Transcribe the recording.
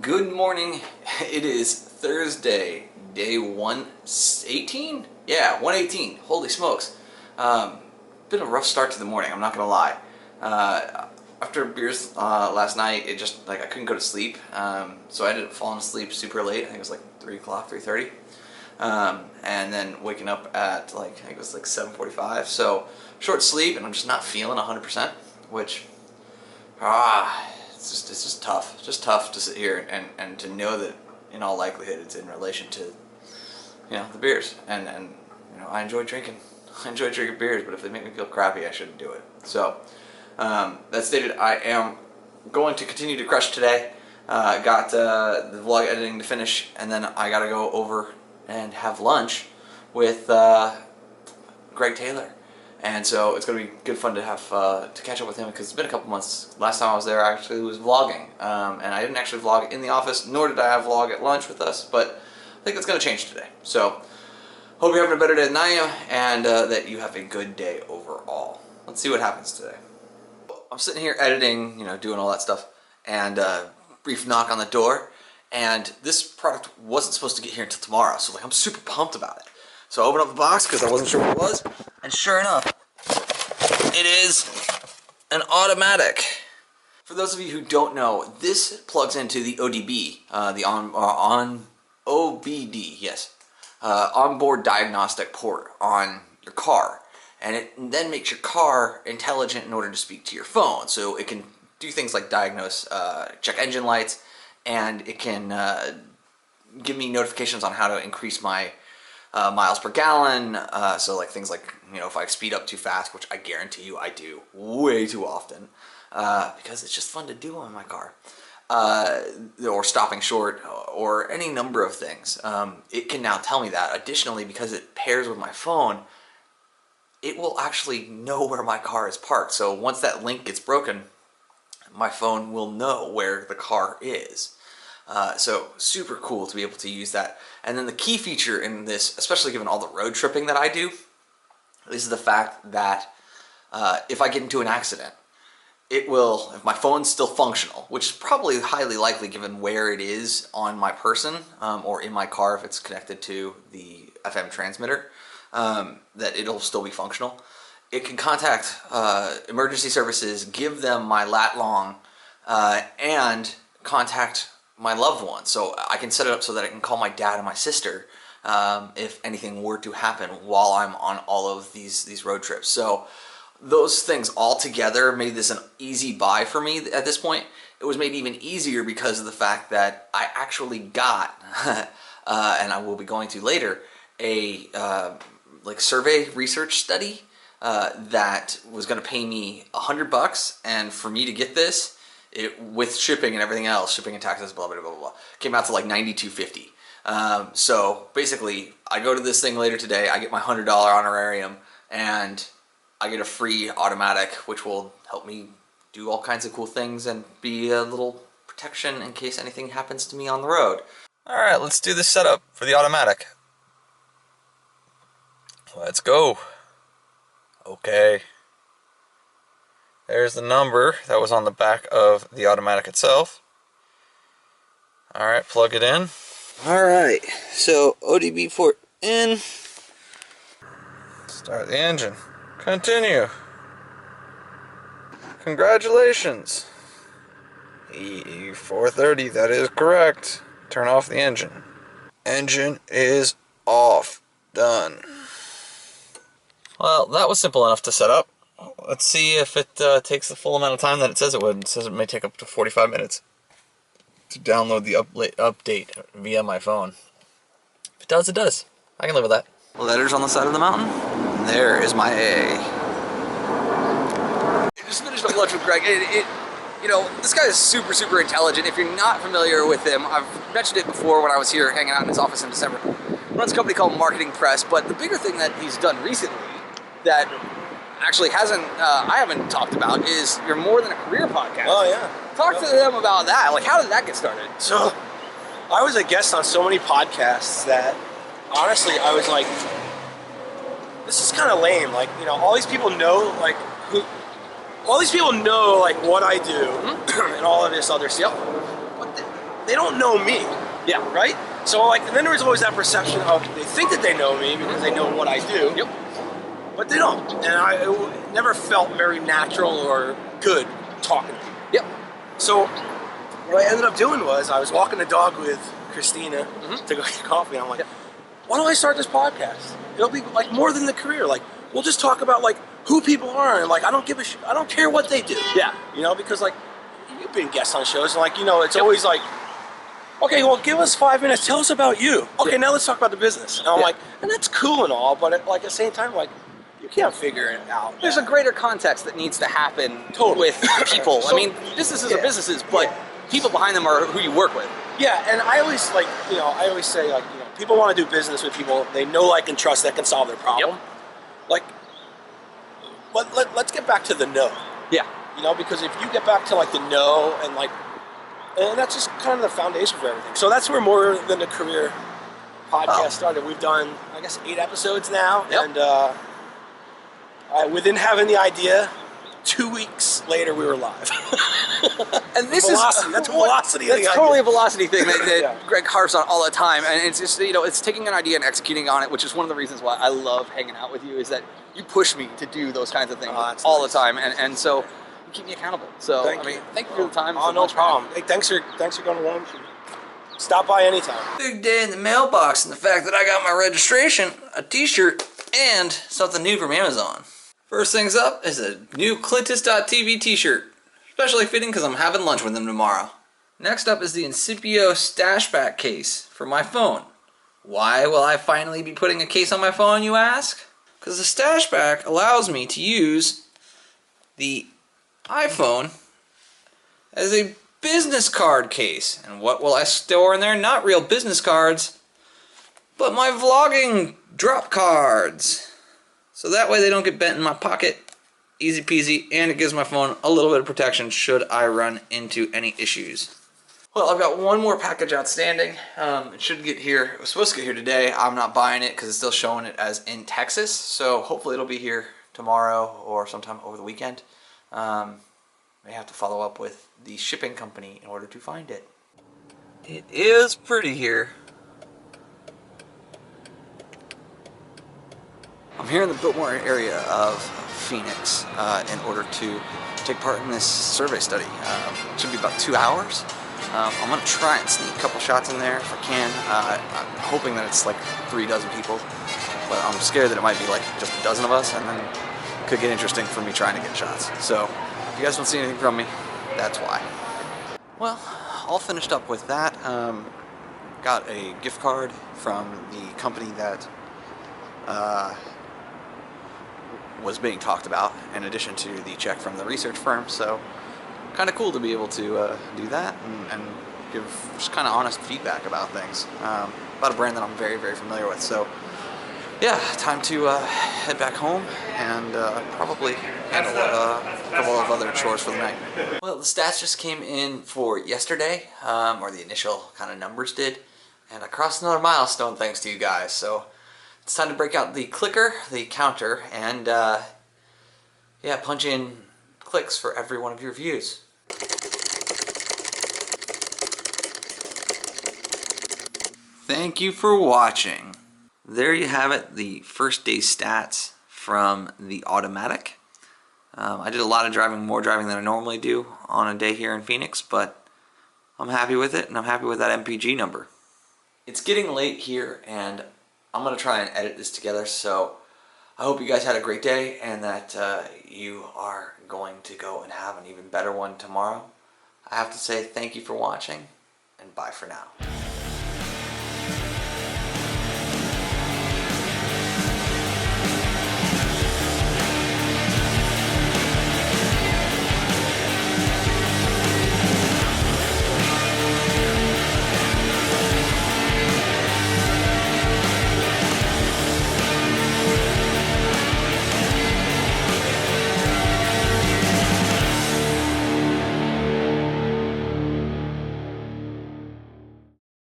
Good morning. It is Thursday, day 118? Yeah, 118. Holy smokes. Been a rough start to the morning, I'm not gonna lie. After beers last night, it just, I couldn't go to sleep. So I ended up falling asleep super late. I think it was like 3 o'clock, 3:30. And then waking up at I think it was like 7:45. So short sleep, and I'm just not feeling 100%, which, it's just tough. It's just tough to sit here and to know that in all likelihood it's in relation to, the beers. And I enjoy drinking. I enjoy drinking beers, but if they make me feel crappy, I shouldn't do it. So, that stated, I am going to continue to crush today. Got the vlog editing to finish, and then I gotta go over and have lunch with Greg Taylor. And so it's going to be good fun to have to catch up with him, because it's been a couple months. Last time I was there, I actually was vlogging, and I didn't actually vlog in the office, nor did I have vlog at lunch with us, but I think that's going to change today. So hope you're having a better day than I am, and that you have a good day overall. Let's see what happens today. I'm sitting here editing, doing all that stuff, and brief knock on the door, and this product wasn't supposed to get here until tomorrow, so I'm super pumped about it. So I opened up the box because I wasn't sure what it was, and sure enough, it is an automatic. For those of you who don't know, this plugs into the ODB, the OBD, yes, onboard diagnostic port on your car, and it then makes your car intelligent in order to speak to your phone. So it can do things like diagnose, check engine lights, and it can give me notifications on how to increase my miles per gallon, so things like, if I speed up too fast, which I guarantee you I do way too often, because it's just fun to do on my car, or stopping short, or any number of things. It can now tell me that. Additionally, because it pairs with my phone, it will actually know where my car is parked. So once that link gets broken, my phone will know where the car is. So super cool to be able to use that. And then the key feature in this, especially given all the road tripping that I do, is the fact that if I get into an accident, it will, if my phone's still functional, which is probably highly likely given where it is on my person, or in my car if it's connected to the FM transmitter, that it'll still be functional. It can contact emergency services, give them my lat long, and contact my loved ones. So I can set it up so that I can call my dad and my sister if anything were to happen while I'm on all of these road trips. So those things all together made this an easy buy for me at this point. It was made even easier because of the fact that I actually got, and I will be going to later, a survey research study that was going to pay me $100, and for me to get this, with shipping and everything else, shipping and taxes, blah, blah, blah, blah, came out to like $92.50. So basically, I go to this thing later today, I get my $100 honorarium, and I get a free automatic, which will help me do all kinds of cool things and be a little protection in case anything happens to me on the road. All right, let's do the setup for the automatic. Let's go. Okay. There's the number that was on the back of the automatic itself. Alright, plug it in. Alright, so ODB port in. Start the engine. Continue. Congratulations. E430, that is correct. Turn off the engine. Engine is off. Done. Well, that was simple enough to set up. Let's see if it takes the full amount of time that it says it would. It says it may take up to 45 minutes to download the update via my phone. If it does, it does. I can live with that. Letters on the side of the mountain. And there is my A. I just finished up lunch with Greg. This guy is super, super intelligent. If you're not familiar with him, I've mentioned it before when I was here hanging out in his office in December. He runs a company called Marketing Press, but the bigger thing that he's done recently that actually I haven't talked about is your More Than a Career podcast. Oh yeah. Talk to them about that. How did that get started? So, I was a guest on so many podcasts that, honestly, I was like, this is kind of lame. All these people know, what I do, and all of this other stuff. they don't know me. Yeah. Right? So like, and then there was always that perception of they think that they know me because they know what I do. Yep. But they don't. And it never felt very natural or good talking to people. Yep. So what I ended up doing was I was walking the dog with Christina to go get coffee. And I'm like, why don't I start this podcast? It'll be like more than the career. Like, we'll just talk about like who people are, and like I don't give a shit. I don't care what they do. Yeah. You know, because like you've been guests on shows, and like, you know, it's always like, okay, well, give us 5 minutes. Tell us about you. Okay, now let's talk about the business. And I'm like, and that's cool and all, but like at the same time, like, you can't figure it out. There's a greater context that needs to happen Totally. with people. So, I mean, businesses are businesses, but people behind them are who you work with. Yeah, and I always like, you know, I always say like, you know, people want to do business with people they know, like, and trust that can solve their problem. Yep. Like, let's get back to the know. Yeah. You know, because if you get back to like the know and like, and that's just kind of the foundation for everything. So that's where More Than a Career podcast started. We've done, I guess, 8 episodes now, and within having the idea, 2 weeks later we were live. And this velocity. That's a velocity thing. That's totally a velocity thing that Yeah. Greg harps on all the time, and it's just, you know, it's taking an idea and executing on it, which is one of the reasons why I love hanging out with you. Is that you push me to do those kinds of things all the time, and so you keep me accountable. So Thank I mean, you. thank you for the time. Oh, no problem. Hey, thanks for going to lunch. Stop by anytime. Big day in the mailbox, and the fact that I got my registration, a t-shirt, and something new from Amazon. First things up is a new Clintus.tv t-shirt. Especially fitting because I'm having lunch with them tomorrow. Next up is the Incipio Stashback case for my phone. Why will I finally be putting a case on my phone, you ask? Because the Stashback allows me to use the iPhone as a business card case. And what will I store in there? Not real business cards, but my vlogging drop cards. So that way they don't get bent in my pocket. Easy peasy, and it gives my phone a little bit of protection should I run into any issues. Well, I've got one more package outstanding. It should get here. It was supposed to get here today. I'm not buying it because it's still showing it as in Texas. So hopefully it'll be here tomorrow or sometime over the weekend. May have to follow up with the shipping company in order to find it. It is pretty here. I'm here in the Biltmore area of Phoenix in order to take part in this survey study. It should be about 2 hours. I'm going to try and sneak a couple shots in there if I can. I'm hoping that it's like 3 dozen people, but I'm scared that it might be like just a dozen of us, and then it could get interesting for me trying to get shots. So if you guys don't see anything from me, that's why. Well, all finished up with that. Got a gift card from the company that was being talked about, in addition to the check from the research firm. So kind of cool to be able to do that and give just kind of honest feedback about things, about a brand that I'm very, very familiar with. So yeah, time to head back home and probably handle a couple of other chores for the night. Well, the stats just came in for yesterday, or the initial kind of numbers did, and I crossed another milestone thanks to you guys. So it's time to break out the clicker, the counter, and yeah, punch in clicks for every one of your views. Thank you for watching. There you have it, the first day stats from the automatic. I did a lot of driving, more driving than I normally do on a day here in Phoenix, but I'm happy with it, and I'm happy with that MPG number. It's getting late here, and I'm going to try and edit this together, so I hope you guys had a great day and that you are going to go and have an even better one tomorrow. I have to say thank you for watching, and bye for now.